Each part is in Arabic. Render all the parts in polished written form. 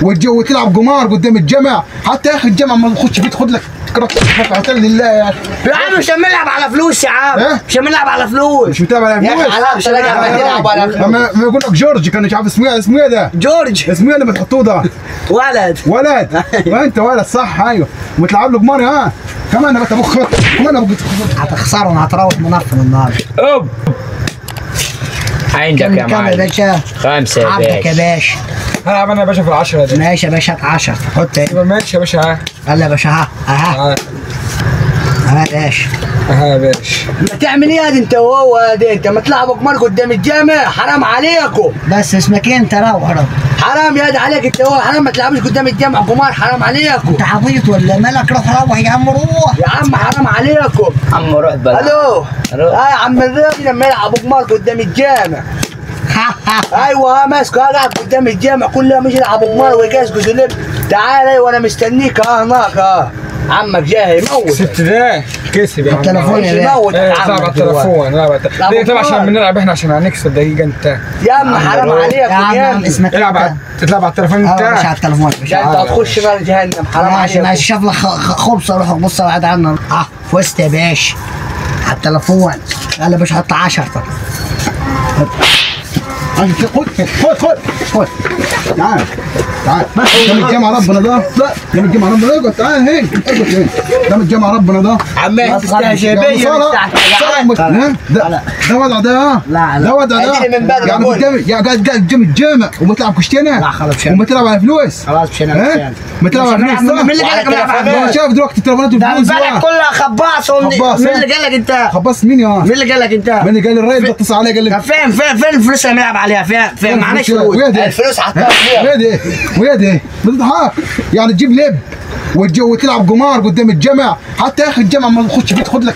وتلعب قمار قدام الجامع، حتى يا اخي الجامع ما تخش فيه تاخد لك ركعتين لله يا اخي. يا عم مش هنلعب على فلوس يا عم، مش هنلعب على فلوس. مش متابع على فلوس؟ يا اخي مش هنلعب على فلوس. ما يقول لك جورج، كان مش عارف اسمه ايه ده؟ جورج اسمه ايه اللي بتحطوه ده؟ ولد وانت ولد صح. ايوه وتلعب له قمار. ها كمان انا بتبخ كمان ابو هتخسروا هتروح منفذ النهارده. اوب عندك يا كم يا باشا؟ 5 يا عندك يا باشا. باشا. هلعب انا يا باشا في ال10 دي. ماشي يا باشا، هات 10 حط ايه؟ يبقى ماشي يا باشا. يلا يا باشا. ها ها يا باشا. يا باشا. ما تعمل ايه انت وهو انت ما تلعبوا قمار قدام الجامع، حرام عليكم. بس اسمك ايه انت؟ روح حرام يا عليك انت وهو، حرام ما تلعبوش قدام الجامع قمار، حرام عليكم. انت عبيط ولا مالك؟ روح يا عم روح يا عم حرام عليكم. عم روح بقى. الو يا عم الراجل لما يلعبوا قمار قدام الجامع. ايوه ماسكه قاعد قدام الجامع كل يوم يجي يلعبوا قمار ويقزقز ولب. تعال ايوه انا مستنيك هناك. عمك جاي يموت. كسبت ده كسب يا عم. التليفون يا يموت العب على التليفون. ليه طبعا عشان بنلعب احنا عشان هنكسب دقيقه انت. يا عم حرام عليكم يا عم. اسمك تلعب على التليفون انت؟ بتاعك. على التليفون انت هتخش نار جهنم، حرام عليكم. ماشي شوف لك خبز روح بص بعد عنه. فزت يا باشا على التليفون. يلا يا باشا حط 10. خد تعال ده الجامع ربنا ده. ده الجامع ربنا. اقعد تعال هيك اقعد هيك. ده الجامع ربنا ده. عمال تستهجى بيا ده وضع ده. ده وضع ده يعني قدام يا قاعد قدام الجامع وبتلعب كشتينه. لا خلاص وما تلعب على فلوس. خلاص مش انا. ما تلعب على فلوس. مين اللي قال لك العب على انا فلوس؟ شايف دلوقتي التليفونات ده والفلوس. البلد كلها خباص. مين اللي قال لك انت؟ خبصت مين يا مين اللي قال لك انت؟ مين اللي قال لي الراجل ده اتصل عليه قال لي طب فين الفلوس اللي بنلعب عليها؟ فين معناش فلوس. الفلوس حطها ويا ده بتضحك يعني تجيب لب وتلعب قمار قدام الجامع، حتى يا اخي الجامع ما تخش فيه تاخد لك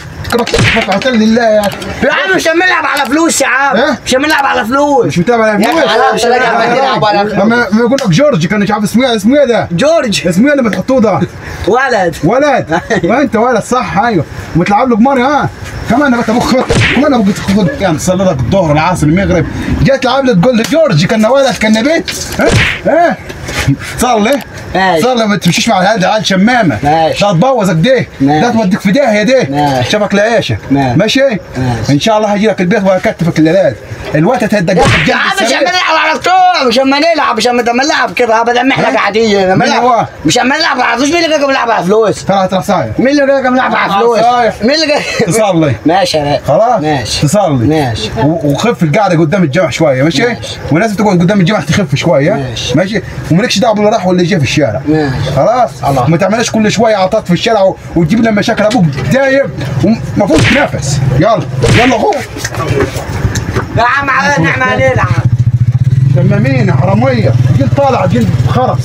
ركعتين لله يا اخي. يا عم مش هنلعب على فلوس يا عم. مش هنلعب على فلوس. مش متابع على فلوس. مش هنلعب على فلوس. ما يقول لك جورج، كان مش عارف اسمه ايه ده؟ جورج. اسمه ايه اللي بتحطوه ده؟ ولد وانت ولد صح. ايوه وتلعب له قمار. ها كمان انا بتبخ كمان ابو خد كان صلي لك الظهر العصر المغرب جاي تلعب لي تقول لجورج كان ولد كان بيت. ها صلي ما تمشيش مع هذا عيال شمامه. لا تبوظك دي. لا توديك في داهيه دي. شبك العيشه. ماشي ان شاء الله هجي لك البيت وهكتفك الليلات. الوقت هتهدى يا عم مش هنلعب على طول. مش هنلعب نلعب كده بدل ما احنا قاعدين. مش هنلعب على فلوس. مين اللي قال بنلعب على فلوس؟ طلعت رصايا. مين اللي قال بنلعب على فلوس؟ مين اللي قال؟ تصلي. ماشي يا خلاص ماشي تصلي. ماشي وخف القعده قدام الجامع شويه. ماشي ولازم تقعد قدام الجامع تخف شويه. ماشي ومالكش دعوه باللي راح واللي جه في الشارع. خلاص ما تعملش كل شويه عطات في الشارع وتجيب لنا مشاكل. ابوك دايب وما فيهوش نفس. يلا غور يا عم على نعمه علينا. شمامين حراميه جيل طالع جيل خرس.